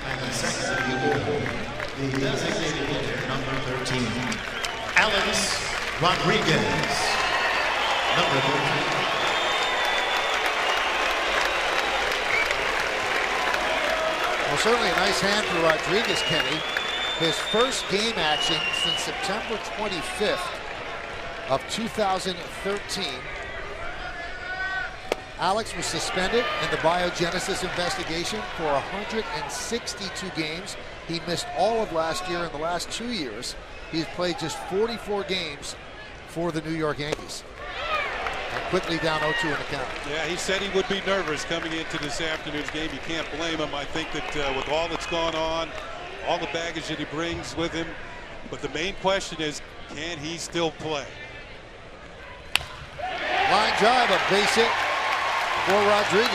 And the second the designated hitter, number 13, Alex Rodriguez, number 13. Well, certainly a nice hand for Rodriguez, Kenny. His first game action since September 25th of 2013. Alex was suspended in the biogenesis investigation for 162 games. He missed all of last year. In the last 2 years, he's played just 44 games for the New York Yankees. And quickly down 0-2 in the count. Yeah, he said he would be nervous coming into this afternoon's game. You can't blame him. I think that with all that's gone on, all the baggage that he brings with him, but the main question is, can he still play? Line drive, a base hit for Rodriguez.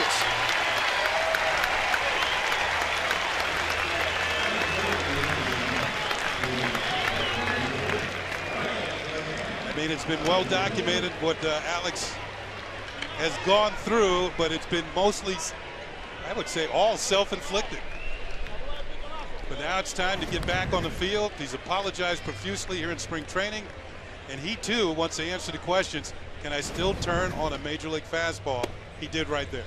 I mean, it's been well documented what Alex has gone through, but it's been mostly, I would say, all self-inflicted. But now it's time to get back on the field. He's apologized profusely here in spring training, and he too wants to answer the questions. Can I still turn on a major league fastball? He did right there.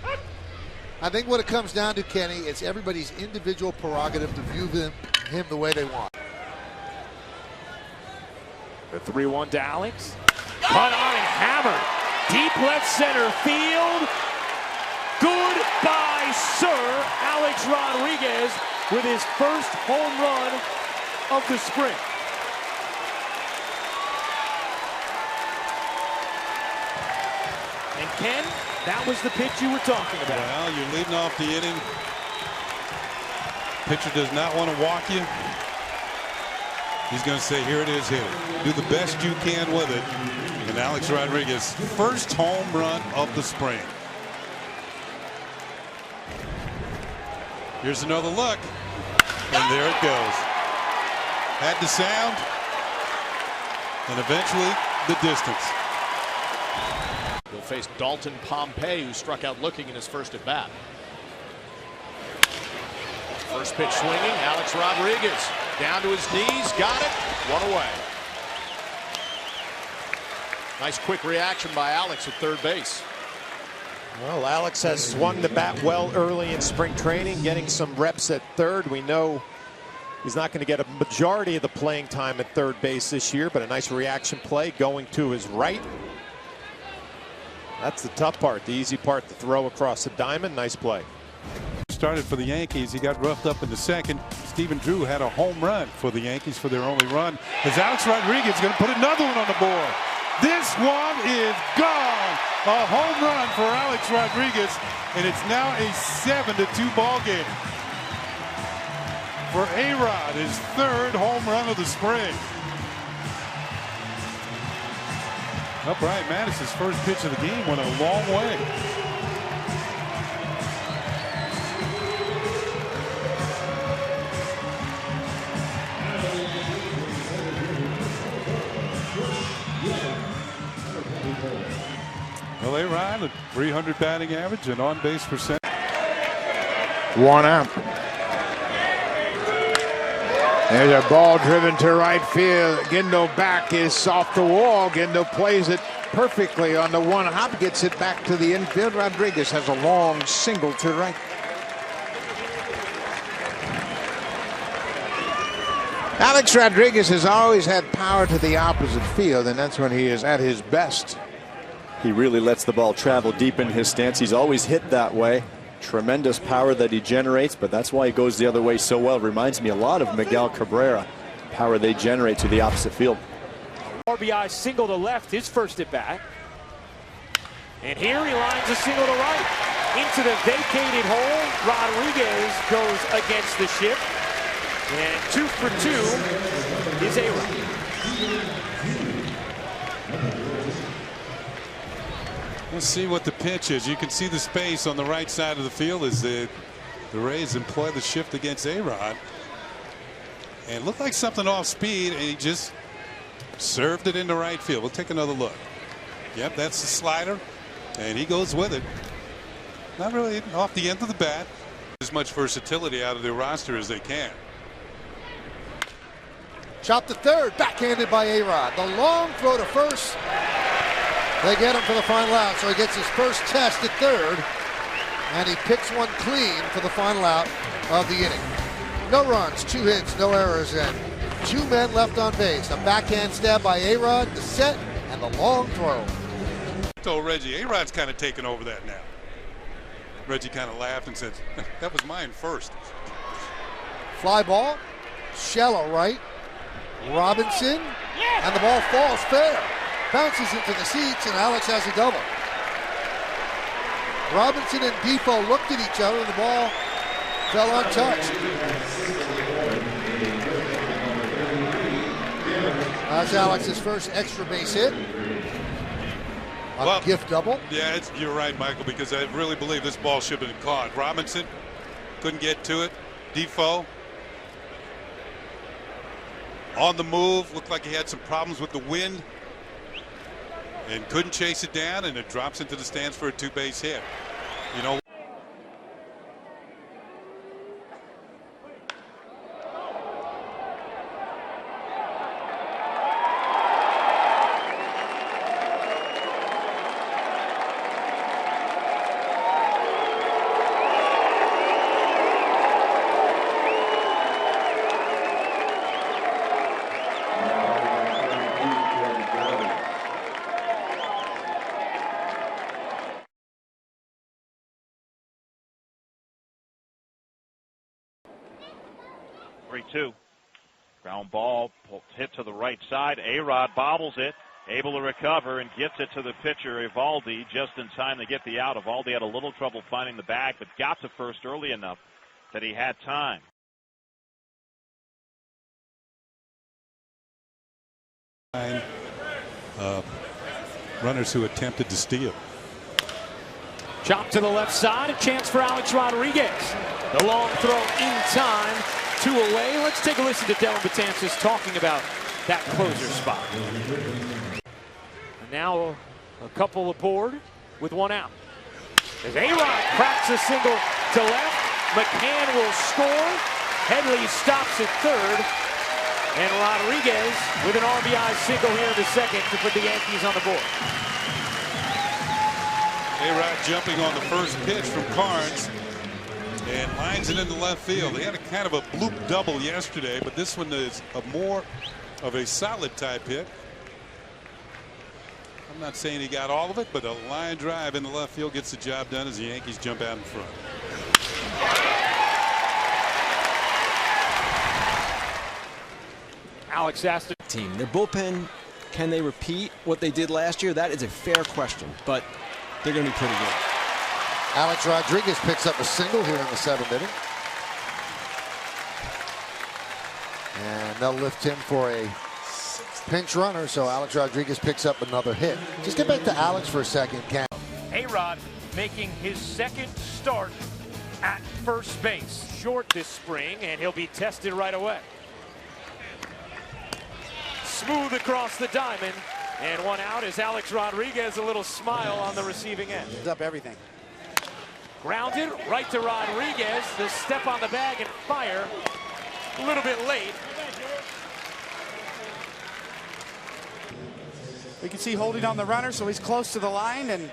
I think what it comes down to, Kenny, it's everybody's individual prerogative to view him the way they want. The 3-1 to Alex. Cut on and hammered. Deep left center field. Goodbye, sir. Alex Rodriguez with his first home run of the spring. And Ken, that was the pitch you were talking about. Well, you're leading off the inning. Pitcher does not want to walk you. He's going to say, here it is, hit it. Do the best you can with it. And Alex Rodriguez, first home run of the spring. Here's another look. And there it goes. Had the sound. And eventually the distance. He'll face Dalton Pompey, who struck out looking in his first at bat. First pitch swinging, Alex Rodriguez down to his knees, got it, one away. Nice quick reaction by Alex at third base. Well, Alex has swung the bat well early in spring training, getting some reps at third. We know he's not going to get a majority of the playing time at third base this year, but a nice reaction play going to his right. That's the tough part, the easy part, the throw across the diamond. Nice play. Started for the Yankees. He got roughed up in the second. Stephen Drew had a home run for the Yankees for their only run. As Alex Rodriguez is going to put another one on the board. This one is gone. A home run for Alex Rodriguez, and it's now a 7-2 ball game. For A-Rod, his third home run of the spring. Well, Brian Mattis's first pitch of the game went a long way. Well, A-Rod, a 300 batting average and on-base percent. 1 out. There's a ball driven to right field. Gendo back is off the wall. Gendo plays it perfectly on the one hop, gets it back to the infield. Rodriguez has a long single to right. Alex Rodriguez has always had power to the opposite field, and that's when he is at his best. He really lets the ball travel deep in his stance. He's always hit that way. Tremendous power that he generates, but that's why he goes the other way so well. Reminds me a lot of Miguel Cabrera. Power they generate to the opposite field. RBI single to left, his first at bat. And here he lines a single to right. Into the vacated hole. Rodriguez goes against the ship. And 2 for 2 is A-Rod. Let's see what the pitch is. You can see the space on the right side of the field as the Rays employ the shift against A-Rod. And it looked like something off speed, and he just served it into right field. We'll take another look. Yep, that's the slider, and he goes with it. Not really off the end of the bat. as much versatility out of their roster as they can. Chop to third, backhanded by A-Rod. The long throw to first. They get him for the final out, so he gets his first test at third, and he picks one clean for the final out of the inning. No runs, 2 hits, no errors, and 2 men left on base. A backhand stab by A-Rod, the set, and the long throw. I told Reggie, A-Rod's kind of taking over that now. Reggie kind of laughed and said, that was mine first. Fly ball, shallow right. Robinson, and the ball falls fair. Bounces into the seats, and Alex has a double. Robinson and Defoe looked at each other, and the ball fell untouched. That's Alex's first extra base hit. A gift double. Yeah, you're right, Michael, because I really believe this ball should have been caught. Robinson couldn't get to it. Defoe on the move, looked like he had some problems with the wind and couldn't chase it down, and it drops into the stands for a 2-base hit. You know, Ground ball hit to the right side. A-Rod bobbles it, able to recover and gets it to the pitcher Evaldi just in time to get the out. Evaldi had a little trouble finding the bag, but got to first early enough that he had time. Runners who attempted to steal. Chop to the left side, a chance for Alex Rodriguez. The long throw in time. 2 away. Let's take a listen to Dellin Betances talking about that closer spot. And now a couple aboard with 1 out. As A-Rod cracks a single to left, McCann will score. Headley stops at third. And Rodriguez with an RBI single here in the second to put the Yankees on the board. A-Rod jumping on the first pitch from Carnes and lines it into left field. They had a kind of a bloop double yesterday, but this one is more of a solid type hit. I'm not saying he got all of it, but a line drive in the left field gets the job done as the Yankees jump out in front. Alex asked the team. Their bullpen, can they repeat what they did last year? That is a fair question, but they're going to be pretty good. Alex Rodriguez picks up a single here in the 7th inning. And they'll lift him for a pinch runner, so Alex Rodriguez picks up another hit. Just get back to Alex for a second, Cam. A-Rod making his second start at first base. Short this spring, and he'll be tested right away. Smooth across the diamond, and 1 out is Alex Rodriguez. A little smile on the receiving end. Up everything. Grounded right to Rodriguez. The step on the bag and fire. A little bit late. We can see holding on the runner, so he's close to the line and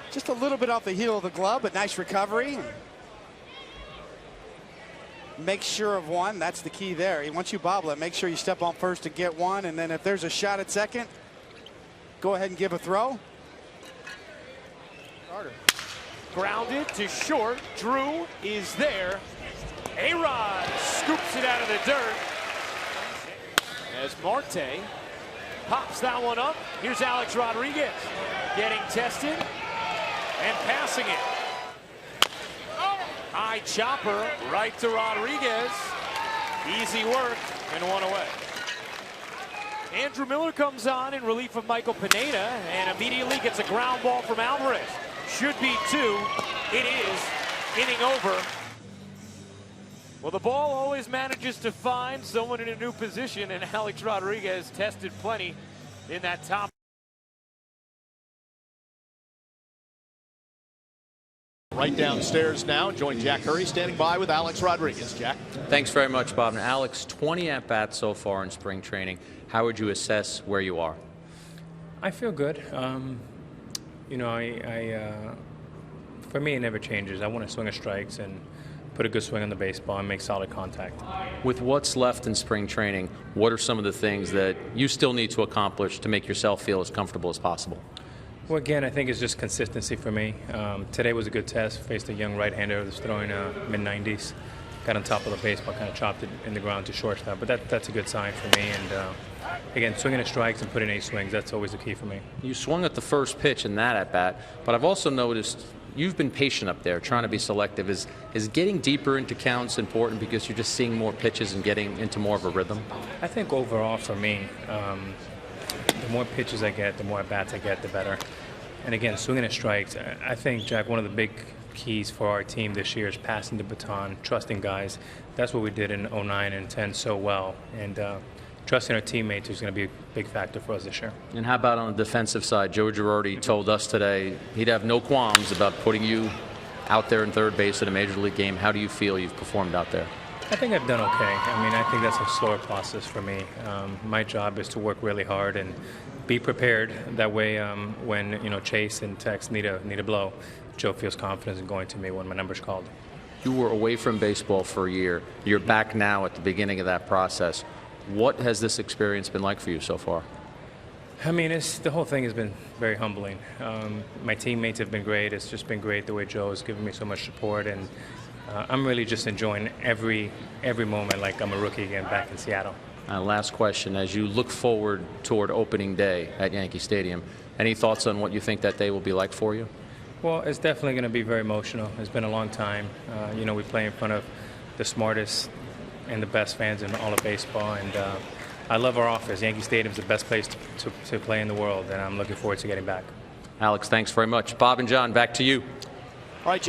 just a little bit off the heel of the glove, but nice recovery. Make sure of 1. That's the key there. Once you bobble it, make sure you step on first and get 1, and then if there's a shot at second, go ahead and give a throw. Carter. Grounded to short. Drew is there. A-Rod scoops it out of the dirt. As Marte pops that one up. Here's Alex Rodriguez getting tested and passing it. High chopper right to Rodriguez. Easy work and 1 away. Andrew Miller comes on in relief of Michael Pineda and immediately gets a ground ball from Alvarez. Should be 2. It is. Inning over. Well, the ball always manages to find someone in a new position, and Alex Rodriguez tested plenty in that top. Right downstairs now, join Jack Hurry standing by with Alex Rodriguez. Jack. Thanks very much, Bob. And Alex, 20 at-bats so far in spring training. How would you assess where you are? I feel good. You know, for me, it never changes. I want to swing at strikes and put a good swing on the baseball and make solid contact. With what's left in spring training, what are some of the things that you still need to accomplish to make yourself feel as comfortable as possible? Well, again, I think it's just consistency for me. Today was a good test. Faced a young right-hander who was throwing mid-90s. Got on top of the baseball, kind of chopped it in the ground to shortstop. But that's a good sign for me. And again, swinging at strikes and putting 8 swings, that's always the key for me. You swung at the first pitch in that at-bat, but I've also noticed you've been patient up there, trying to be selective. Is getting deeper into counts important because you're just seeing more pitches and getting into more of a rhythm? I think overall for me, the more pitches I get, the more at-bats I get, the better. And again, swinging at strikes, I think, Jack, one of the big keys for our team this year is passing the baton, trusting guys. That's what we did in 09 and 10 so well. And trusting our teammates is going to be a big factor for us this year. And how about on the defensive side? Joe Girardi told us today he'd have no qualms about putting you out there in third base in a major league game. How do you feel you've performed out there? I think I've done okay. I mean, I think that's a slower process for me. My job is to work really hard and be prepared. That way, when Chase and Tex need a blow, Joe feels confident in going to me when my number's called. You were away from baseball for a year. You're back now at the beginning of that process. What has this experience been like for you so far? I mean, the whole thing has been very humbling. My teammates have been great. It's just been great the way Joe has given me so much support, and I'm really just enjoying every moment like I'm a rookie again back in Seattle. Last question. As you look forward toward opening day at Yankee Stadium, any thoughts on what you think that day will be like for you? Well, it's definitely going to be very emotional. It's been a long time. We play in front of the smartest and the best fans in all of baseball, and I love our office. Yankee Stadium is the best place to play in the world, and I'm looking forward to getting back. Alex, thanks very much. Bob and John, back to you.